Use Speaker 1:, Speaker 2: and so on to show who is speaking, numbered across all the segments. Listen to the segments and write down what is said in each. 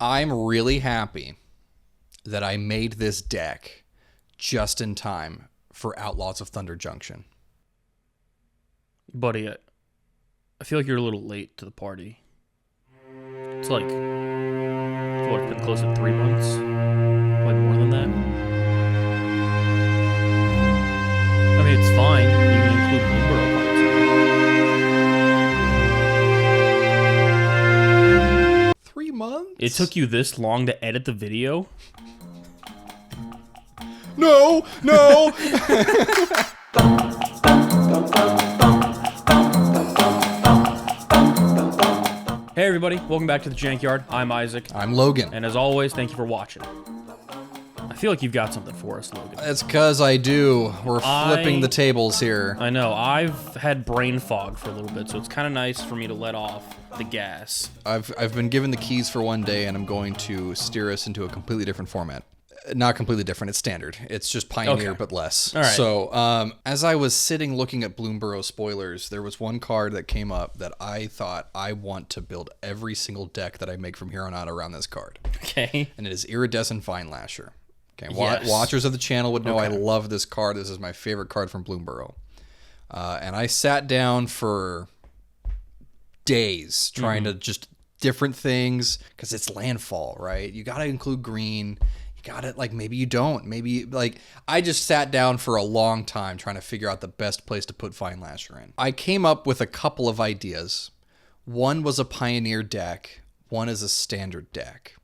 Speaker 1: I'm really happy that I made this deck just in time for Outlaws of Thunder Junction.
Speaker 2: Buddy, I feel like you're a little late to the party. It's like, what, it's been close to 3 months? Like more than that? I mean, it's fine. You can include Bloomberg parts.
Speaker 1: 3 months?
Speaker 2: It took you this long to edit the video?
Speaker 1: No!
Speaker 2: Hey everybody, welcome back to the Jankyard. I'm Isaac.
Speaker 1: I'm Logan.
Speaker 2: And as always, thank you for watching. I feel like you've got something for us, Logan.
Speaker 1: That's because I do. We're flipping the tables here.
Speaker 2: I know. I've had brain fog for a little bit, so it's kind of nice for me to let off the gas.
Speaker 1: I've been given the keys for one day, and I'm going to steer us into a completely different format. Not completely different. It's standard. It's just Pioneer,
Speaker 2: Okay.
Speaker 1: but less.
Speaker 2: All right.
Speaker 1: So, as I was sitting looking at Bloomberg spoilers, there was one card that came up that I thought I want to build every single deck that I make from here on out around this card.
Speaker 2: Okay.
Speaker 1: And it is Iridescent Vinelasher. Okay.
Speaker 2: Yes.
Speaker 1: Watchers of the channel would know I
Speaker 2: Okay.
Speaker 1: love this card. This is my favorite card from Bloomberg. And I sat down for days trying to just different things because it's landfall, right? You got to include green. Got it. Like, maybe you don't. Maybe, like, I just sat down for a long time trying to figure out the best place to put Vinelasher in. I came up with a couple of ideas. One was a Pioneer deck. One is a standard deck.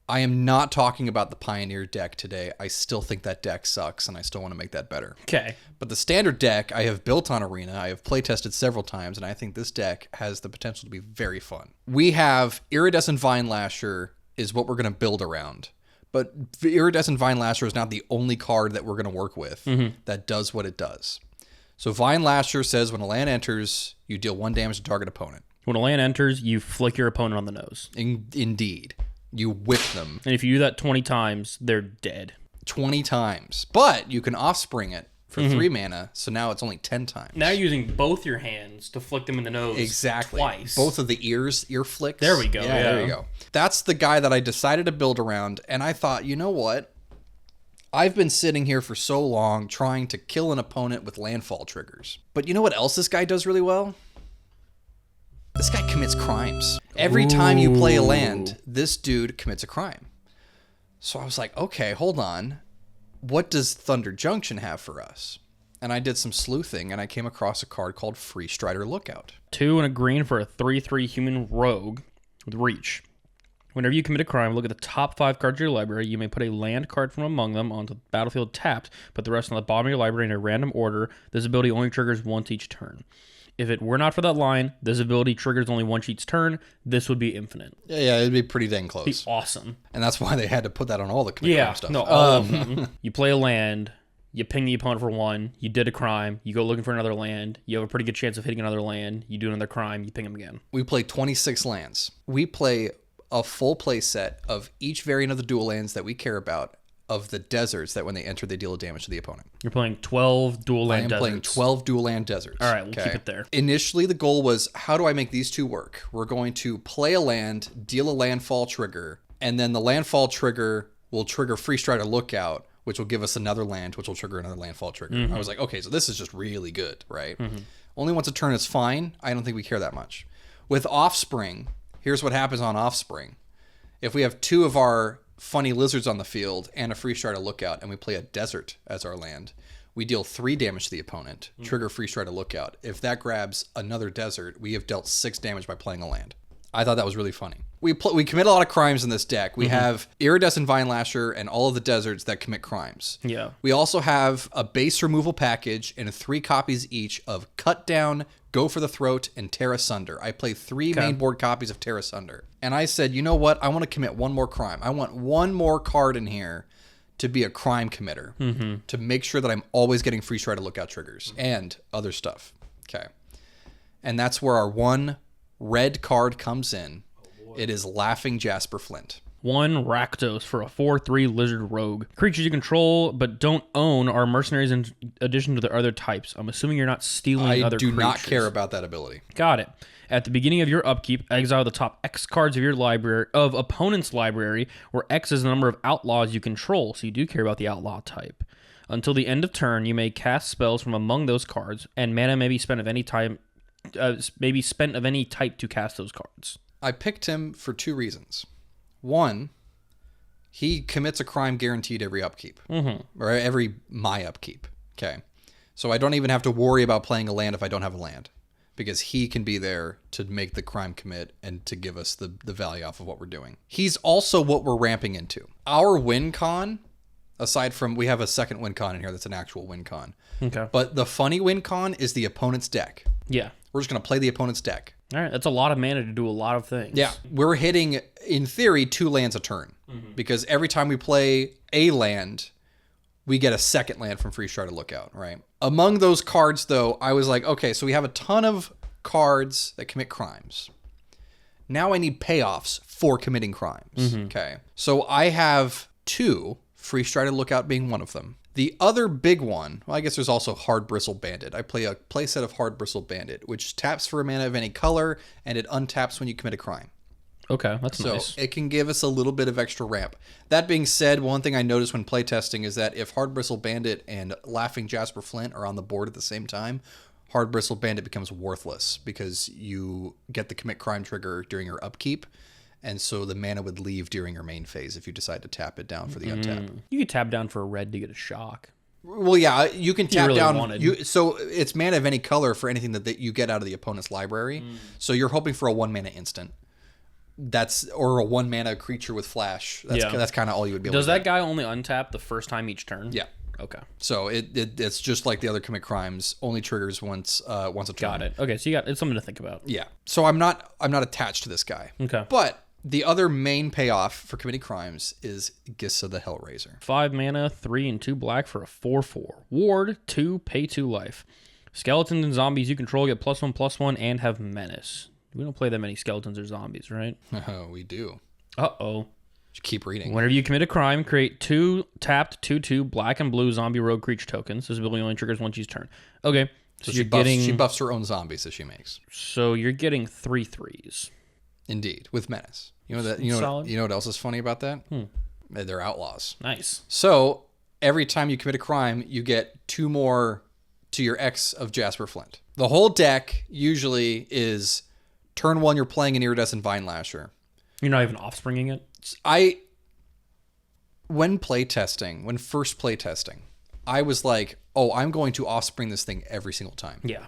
Speaker 1: I am not talking about the Pioneer deck today. I still think that deck sucks, and I still want to make that better.
Speaker 2: Okay.
Speaker 1: But the standard deck I have built on Arena. I have playtested several times, and I think this deck has the potential to be very fun. We have Iridescent Vinelasher is what we're going to build around. But Iridescent Vinelasher is not the only card that we're going to work with that does what it does. So Vinelasher says when a land enters, you deal 1 damage to target opponent.
Speaker 2: When a land enters, you flick your opponent on the nose.
Speaker 1: Indeed. You whip them.
Speaker 2: And if you do that 20 times, they're dead.
Speaker 1: 20 times. But you can offspring it for 3 mana, so now it's only 10 times.
Speaker 2: Now you're using both your hands to flick them in the nose.
Speaker 1: Exactly.
Speaker 2: Twice.
Speaker 1: Both of the ear flicks.
Speaker 2: There we go.
Speaker 1: Yeah, there you go. That's the guy that I decided to build around, and I thought, you know what? I've been sitting here for so long trying to kill an opponent with landfall triggers. But you know what else this guy does really well? This guy commits crimes. Every time you play a land, this dude commits a crime. So I was like, okay, hold on. What does Thunder Junction have for us? And I did some sleuthing, and I came across a card called Free Strider Lookout.
Speaker 2: 2 and a green for a 3/3 human rogue with reach. Whenever you commit a crime, look at the top 5 cards of your library. You may put a land card from among them onto the battlefield tapped, put the rest on the bottom of your library in a random order. This ability only triggers once each turn. If it were not for that line, this ability triggers only once each turn. This would be infinite.
Speaker 1: Yeah, it'd be pretty dang close.
Speaker 2: Be awesome.
Speaker 1: And that's why they had to put that on all the commit crime stuff.
Speaker 2: No, all of them. You play a land, you ping the opponent for 1, you did a crime, you go looking for another land, you have a pretty good chance of hitting another land, you do another crime, you ping them again.
Speaker 1: We play 26 lands. We play a full play set of each variant of the dual lands that we care about, of the deserts that when they enter, they deal damage to the opponent.
Speaker 2: You're playing 12 dual land deserts.
Speaker 1: I am playing 12 dual land deserts.
Speaker 2: All right, we'll keep it there.
Speaker 1: Initially, the goal was, how do I make these two work? We're going to play a land, deal a landfall trigger, and then the landfall trigger will trigger Free Strider Lookout, which will give us another land, which will trigger another landfall trigger. I was like, okay, so this is just really good, right? Only once a turn is fine. I don't think we care that much. With Offspring, here's what happens on Offspring. If we have 2 of our funny lizards on the field and a Free Strider Lookout, and we play a desert as our land, we deal 3 damage to the opponent, trigger Free Strider Lookout. If that grabs another desert, we have dealt 6 damage by playing a land. I thought that was really funny. We commit a lot of crimes in this deck. We have Iridescent Vinelasher and all of the deserts that commit crimes.
Speaker 2: Yeah.
Speaker 1: We also have a base removal package and 3 copies each of Cut Down, Go for the Throat, and Tear Asunder. I play 3 main board copies of Tear Asunder. And I said, you know what? I want to commit 1 more crime. I want 1 more card in here to be a crime committer, to make sure that I'm always getting Free Strider Lookout triggers and other stuff. Okay. And that's where our 1 red card comes in. It is Laughing Jasper Flint.
Speaker 2: 1 Rakdos for a 4/3 lizard rogue. Creatures you control but don't own are mercenaries in addition to their other types. I'm assuming you're not stealing other creatures.
Speaker 1: I do not care about that ability.
Speaker 2: Got it. At the beginning of your upkeep, exile the top X cards of your library, of opponent's library, where X is the number of outlaws you control, so you do care about the outlaw type. Until the end of turn, you may cast spells from among those cards, and mana may be spent of any type, to cast those cards.
Speaker 1: I picked him for 2 reasons. 1, he commits a crime guaranteed every upkeep, or every my upkeep. Okay, so I don't even have to worry about playing a land if I don't have a land, because he can be there to make the crime commit and to give us the value off of what we're doing. He's also what we're ramping into. Our win con, aside from we have a second win con in here that's an actual win con.
Speaker 2: Okay.
Speaker 1: But the funny win con is the opponent's deck.
Speaker 2: Yeah.
Speaker 1: We're just going to play the opponent's deck.
Speaker 2: All right, that's a lot of mana to do a lot of things.
Speaker 1: Yeah, we're hitting, in theory, 2 lands a turn. Because every time we play a land, we get a second land from Free Strider Lookout, right? Among those cards, though, I was like, okay, so we have a ton of cards that commit crimes. Now I need payoffs for committing crimes. Okay, so I have 2, Free Strider Lookout being one of them. The other big one, well, I guess there's also Hard Bristle Bandit. I play a playset of Hard Bristle Bandit, which taps for a mana of any color, and it untaps when you commit a crime.
Speaker 2: Okay, that's nice.
Speaker 1: So it can give us a little bit of extra ramp. That being said, one thing I noticed when playtesting is that if Hard Bristle Bandit and Laughing Jasper Flint are on the board at the same time, Hard Bristle Bandit becomes worthless because you get the commit crime trigger during your upkeep. And so the mana would leave during your main phase if you decide to tap it down for the untap.
Speaker 2: You could tap down for a red to get a shock.
Speaker 1: Well, yeah, you can tap
Speaker 2: really
Speaker 1: down. So it's mana of any color for anything that you get out of the opponent's library. So you're hoping for a 1 mana instant. Or a 1 mana creature with flash. That's kind of all you would be able to do.
Speaker 2: Does that guy only untap the first time each turn?
Speaker 1: Yeah.
Speaker 2: Okay.
Speaker 1: So it's just like the other commit crimes, only triggers once a turn.
Speaker 2: Got it. Okay, so it's something to think about.
Speaker 1: Yeah. So I'm not attached to this guy.
Speaker 2: Okay.
Speaker 1: But the other main payoff for committing crimes is Gissa the Hellraiser.
Speaker 2: 5 mana, 3 and 2 black for a 4/4. Ward, 2, pay 2 life. Skeletons and zombies you control get +1/+1 and have menace. We don't play that many skeletons or zombies, right?
Speaker 1: Oh, we do.
Speaker 2: Uh-oh.
Speaker 1: Just keep reading.
Speaker 2: Whenever you commit a crime, create 2 tapped 2/2 black and blue zombie rogue creature tokens. This ability only triggers once each turn. Okay.
Speaker 1: So she buffs her own zombies that she makes.
Speaker 2: So you're getting 3 3s.
Speaker 1: Indeed, with menace. You know what else is funny about that? They're outlaws.
Speaker 2: Nice.
Speaker 1: So every time you commit a crime, you get 2 more to your X of Jasper Flint. The whole deck usually is turn 1 you're playing an Iridescent Vinelasher.
Speaker 2: You're not even offspringing it?
Speaker 1: When first playtesting, I was like, oh, I'm going to offspring this thing every single time.
Speaker 2: Yeah.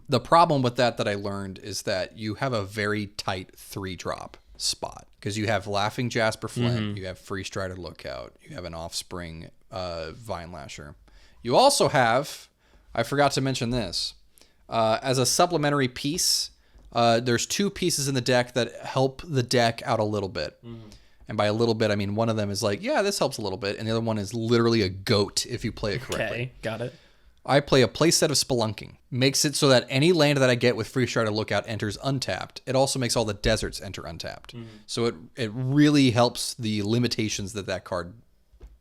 Speaker 1: The problem with that I learned is that you have a very tight 3-drop spot because you have Laughing Jasper Flint, you have Free Strider Lookout, you have an offspring Vinelasher. You also have, I forgot to mention this, as a supplementary piece, there's 2 pieces in the deck that help the deck out a little bit. And by a little bit, I mean one of them is like, yeah, this helps a little bit. And the other one is literally a goat if you play it correctly.
Speaker 2: Okay, got it.
Speaker 1: I play a playset of Spelunking. Makes it so that any land that I get with Free Strider Lookout enters untapped. It also makes all the deserts enter untapped. So it really helps the limitations that card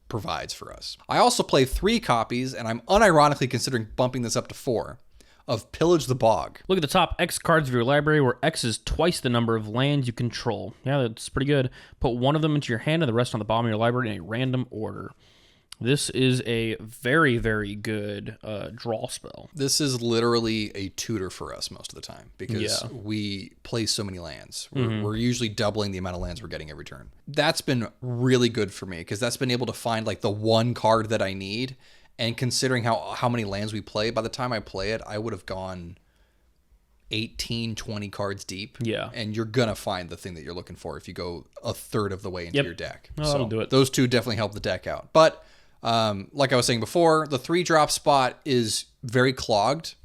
Speaker 1: provides for us. I also play 3 copies, and I'm unironically considering bumping this up to 4, of Pillage the Bog.
Speaker 2: Look at the top X cards of your library, where X is twice the number of lands you control. Yeah, that's pretty good. Put 1 of them into your hand and the rest on the bottom of your library in a random order. This is a very, very good draw spell. This
Speaker 1: is literally a tutor for us most of the time because we play so many lands. We're usually doubling the amount of lands we're getting every turn. That's been really good for me because that's been able to find like the one card that I need. And considering how many lands we play, by the time I play it, I would have gone 18, 20 cards deep.
Speaker 2: Yeah.
Speaker 1: And you're going to find the thing that you're looking for if you go a third of the way into your deck.
Speaker 2: Oh, that'll do it.
Speaker 1: Those 2 definitely help the deck out. But like I was saying before, the 3-drop spot is very clogged.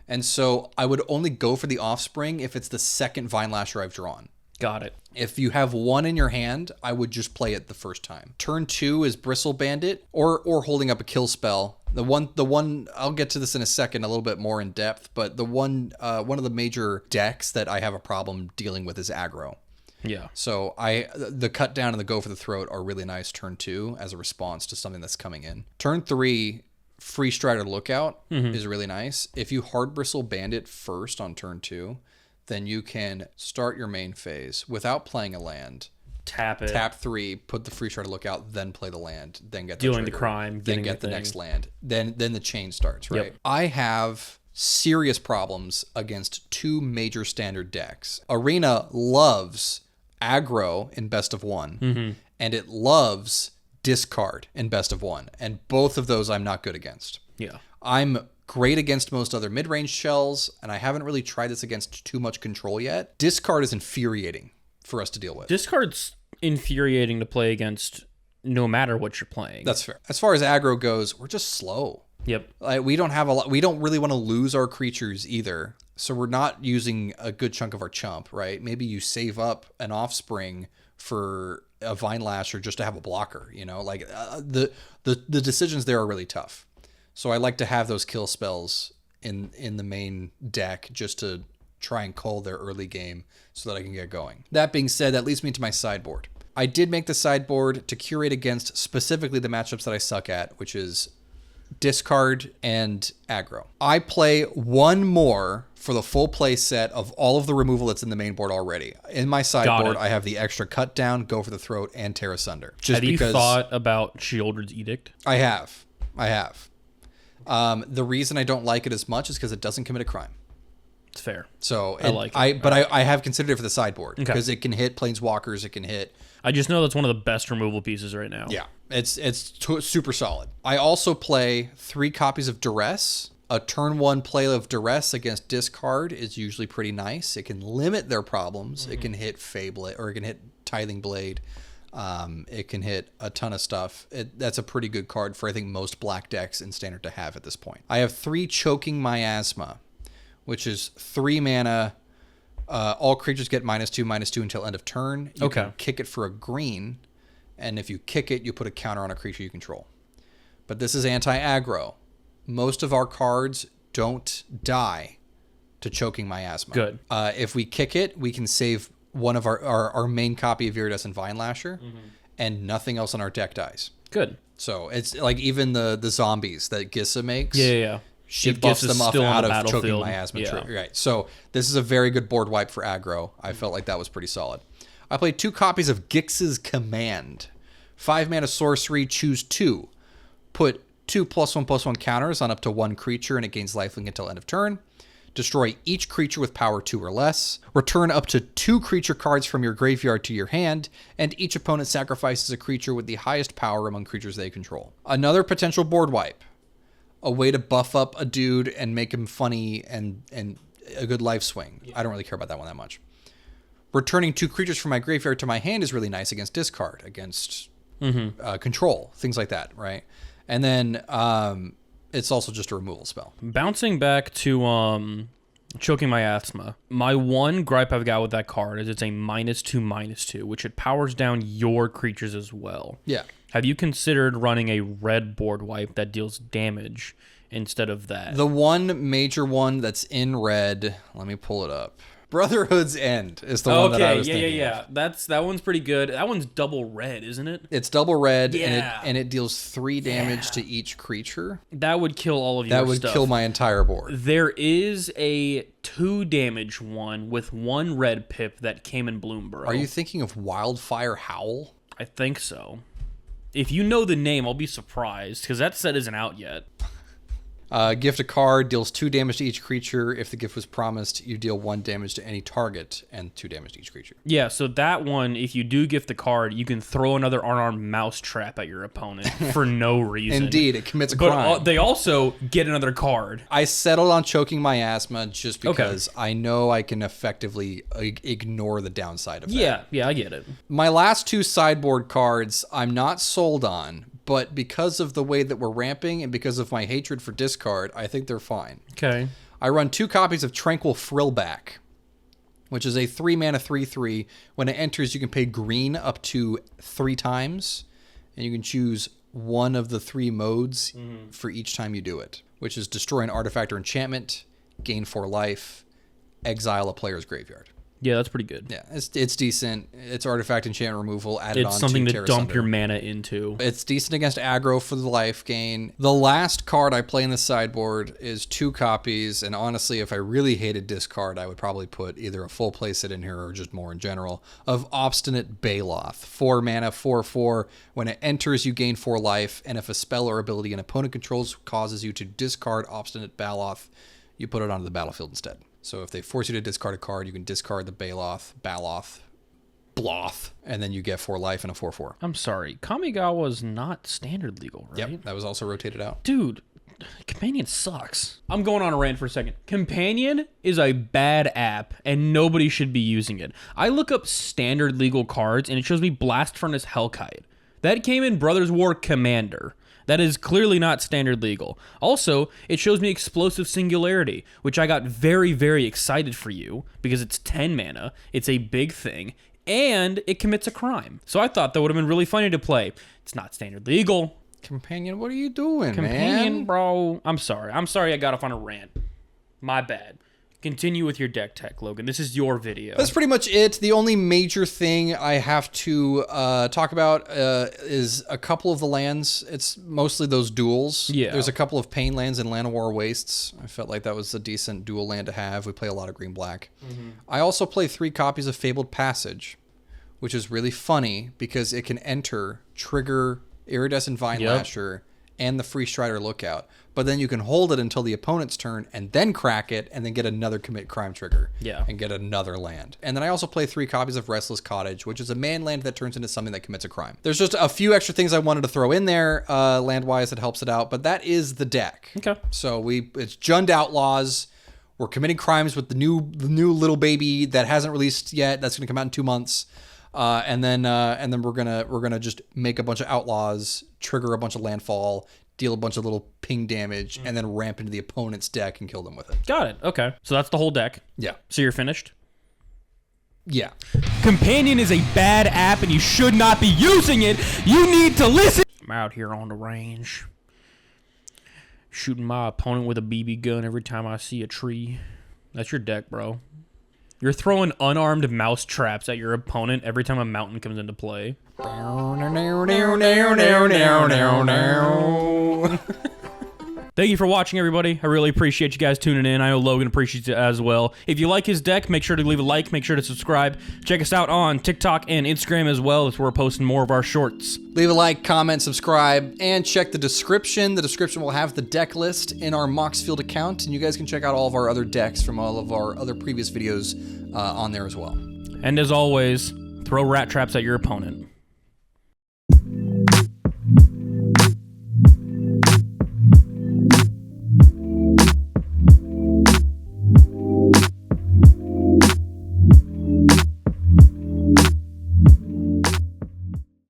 Speaker 1: And so I would only go for the offspring if it's the second Vinelasher I've drawn.
Speaker 2: Got it.
Speaker 1: If you have 1 in your hand, I would just play it the first time. Turn 2 is Bristle Bandit or holding up a kill spell. The one I'll get to this in a second, a little bit more in depth, but the one of the major decks that I have a problem dealing with is aggro.
Speaker 2: Yeah.
Speaker 1: So the cut down and the go for the throat are really nice turn 2 as a response to something that's coming in. Turn 3, Free Strider Lookout is really nice. If you Hard Bristle Bandit first on turn 2, then you can start your main phase without playing a land.
Speaker 2: Tap it.
Speaker 1: Tap 3, put the Free Strider Lookout, then play the land, then get the
Speaker 2: Dealing
Speaker 1: trigger,
Speaker 2: the crime,
Speaker 1: then
Speaker 2: getting
Speaker 1: get
Speaker 2: the
Speaker 1: the
Speaker 2: thing.
Speaker 1: next land. Then the chain starts, right?
Speaker 2: Yep.
Speaker 1: I have serious problems against 2 major standard decks. Arena loves aggro in best of 1, and it loves discard in best of 1, and both of those I'm not good against.
Speaker 2: Yeah.
Speaker 1: I'm great against most other mid-range shells, and I haven't really tried this against too much control yet. Discard is infuriating for us to deal with.
Speaker 2: Discard's infuriating to play against no matter what you're playing.
Speaker 1: That's fair. As far as aggro goes, we're just slow.
Speaker 2: Yep.
Speaker 1: Like, we don't have a lot. We don't really want to lose our creatures either. So we're not using a good chunk of our chump, right? Maybe you save up an offspring for a Vinelasher just to have a blocker, you know? Like the decisions there are really tough. So I like to have those kill spells in the main deck just to try and cull their early game so that I can get going. That being said, that leads me to my sideboard. I did make the sideboard to curate against specifically the matchups that I suck at, which is discard and aggro. I play one more for the full play set of all of the removal that's in the main board already. In my sideboard, I have the extra cut down, go for the throat, and tear asunder.
Speaker 2: Have you thought about Sheoldred's Edict?
Speaker 1: I have. The reason I don't like it as much is because it doesn't commit a crime.
Speaker 2: It's fair.
Speaker 1: So
Speaker 2: I like it.
Speaker 1: I have considered it for the sideboard
Speaker 2: Okay.
Speaker 1: because it can hit planeswalkers. It can hit.
Speaker 2: I just know that's one of the best removal pieces right now.
Speaker 1: Yeah, it's super solid. I also play 3 copies of Duress. A turn 1 play of Duress against discard is usually pretty nice. It can limit their problems. It can hit Fable, or it can hit Tithing Blade. It can hit a ton of stuff. That's a pretty good card for, I think, most black decks in Standard to have at this point. I have 3 Choking Miasma, which is 3 mana. All creatures get -2/-2 until end of turn. You can kick it for a green, and if you kick it, you put a counter on a creature you control. But this is anti-aggro. Most of our cards don't die to Choking Miasma.
Speaker 2: Good.
Speaker 1: If we kick it, we can save one of our main copy of Iridescent Vinelasher, and nothing else on our deck dies.
Speaker 2: Good.
Speaker 1: So it's like even the zombies that Gissa makes.
Speaker 2: Yeah.
Speaker 1: She
Speaker 2: If
Speaker 1: buffs
Speaker 2: Giss is
Speaker 1: them up
Speaker 2: still on
Speaker 1: out
Speaker 2: the
Speaker 1: of Choking
Speaker 2: battlefield,
Speaker 1: Miasma.
Speaker 2: yeah.
Speaker 1: Right. So this is a very good board wipe for aggro. I felt like that was pretty solid. I played 2 copies of Gix's Command. 5 mana sorcery, choose 2. Put 2 +1/+1 counters on up to 1 creature, and it gains lifelink until end of turn. Destroy each creature with power 2 or less. Return up to 2 creature cards from your graveyard to your hand, and each opponent sacrifices a creature with the highest power among creatures they control. Another potential board wipe. A way to buff up a dude and make him funny and a good life swing. Yeah. I don't really care about that one that much. Returning 2 creatures from my graveyard to my hand is really nice against discard, against control, things like that, right? And then it's also just a removal spell.
Speaker 2: Bouncing back to Choking Miasma, my one gripe I've got with that card is it's a -2/-2, which it powers down your creatures as well.
Speaker 1: Yeah.
Speaker 2: Have you considered running a red board wipe that deals damage instead of that?
Speaker 1: The one major one that's in red, let me pull it up. Brotherhood's End is the one that I was thinking of.
Speaker 2: That one's pretty good. That one's double red, isn't it?
Speaker 1: It's double red,
Speaker 2: Yeah.
Speaker 1: and it deals 3 damage to each creature.
Speaker 2: That would kill all of your
Speaker 1: That would
Speaker 2: stuff.
Speaker 1: kill my entire board.
Speaker 2: There is a 2 damage one with 1 red pip that came in Bloomborough.
Speaker 1: Are you thinking of Wildfire Howl?
Speaker 2: I think so. If you know the name, I'll be surprised, because that set isn't out yet.
Speaker 1: Gift a card, deals 2 damage to each creature. If the gift was promised, you deal 1 damage to any target and 2 damage to each creature.
Speaker 2: Yeah, so that one, if you do gift the card, you can throw another unarmed mouse trap at your opponent for no reason.
Speaker 1: Indeed, it commits a
Speaker 2: But
Speaker 1: crime.
Speaker 2: they also get another card.
Speaker 1: I settled on Choking Miasma just because I know I can effectively ignore the downside of that.
Speaker 2: Yeah, I get it.
Speaker 1: My last 2 sideboard cards, I'm not sold on, but because of the way that we're ramping and because of my hatred for discard, I think they're fine.
Speaker 2: Okay.
Speaker 1: I run 2 copies of Tranquil Frillback, which is a 3 mana 3/3. When it enters, you can pay green up to 3 times, and you can choose one of the 3 modes for each time you do it, which is destroy an artifact or enchantment, gain 4 life, exile a player's graveyard.
Speaker 2: Yeah, that's pretty good.
Speaker 1: Yeah, it's decent. It's artifact enchant removal added on.
Speaker 2: It's something to
Speaker 1: Terra
Speaker 2: dump
Speaker 1: Sunder.
Speaker 2: your mana into.
Speaker 1: It's decent against aggro for the life gain. The last card I play in the sideboard is 2 copies, and honestly, if I really hated discard, I would probably put either a full playset in here or just more in general, of Obstinate Baloth. 4 mana, 4/4. When it enters, you gain 4 life, and if a spell or ability an opponent controls causes you to discard Obstinate Baloth, you put it onto the battlefield instead. So if they force you to discard a card, you can discard the Baloth, Bloth, and then you get 4 life and a 4/4.
Speaker 2: I'm sorry. Kamigawa's not standard legal, right?
Speaker 1: Yep, that was also rotated out.
Speaker 2: Dude, Companion sucks. I'm going on a rant for a second. Companion is a bad app, and nobody should be using it. I look up standard legal cards, and it shows me Blast Furnace Hellkite. That came in Brothers War Commander. That is clearly not standard legal. Also, it shows me Explosive Singularity, which I got very, very excited for you because it's 10 mana, it's a big thing, and it commits a crime. So I thought that would have been really funny to play. It's not standard legal.
Speaker 1: Companion, what are you doing,
Speaker 2: Companion,
Speaker 1: man?
Speaker 2: bro. I'm sorry I got off on a rant. My bad. Continue with your deck tech, Logan. This is your video.
Speaker 1: That's pretty much it. The only major thing I have to talk about is a couple of the lands. It's mostly those duels.
Speaker 2: Yeah.
Speaker 1: There's a couple of Pain lands in Land of War Wastes. I felt like that was a decent dual land to have. We play a lot of green-black. I also play 3 copies of Fabled Passage, which is really funny because it can enter, trigger Iridescent Vinelasher, and the Free Strider Lookout. But then you can hold it until the opponent's turn and then crack it and then get another commit crime trigger.
Speaker 2: Yeah.
Speaker 1: And get another land. And then I also play 3 copies of Restless Cottage, which is a man land that turns into something that commits a crime. There's just a few extra things I wanted to throw in there land-wise that helps it out, but that is the deck.
Speaker 2: Okay.
Speaker 1: So it's Jund Outlaws. We're committing crimes with the new little baby that hasn't released yet. That's going to come out in 2 months. And then we're gonna just make a bunch of outlaws, trigger a bunch of landfall, deal a bunch of little ping damage, and then ramp into the opponent's deck and kill them with it.
Speaker 2: Got it. Okay. So that's the whole deck.
Speaker 1: Yeah.
Speaker 2: So you're finished?
Speaker 1: Yeah.
Speaker 2: Companion is a bad app and you should not be using it. You need to listen. I'm out here on the range, shooting my opponent with a BB gun every time I see a tree. That's your deck, bro. You're throwing unarmed mouse traps at your opponent every time a mountain comes into play. Thank you for watching, everybody. I really appreciate you guys tuning in. I know Logan appreciates it as well. If you like his deck, make sure to leave a like. Make sure to subscribe. Check us out on TikTok and Instagram as well. That's where we're posting more of our shorts.
Speaker 1: Leave a like, comment, subscribe, and check the description. The description will have the deck list in our Moxfield account, and you guys can check out all of our other decks from all of our other previous videos on there as well.
Speaker 2: And as always, throw rat traps at your opponent.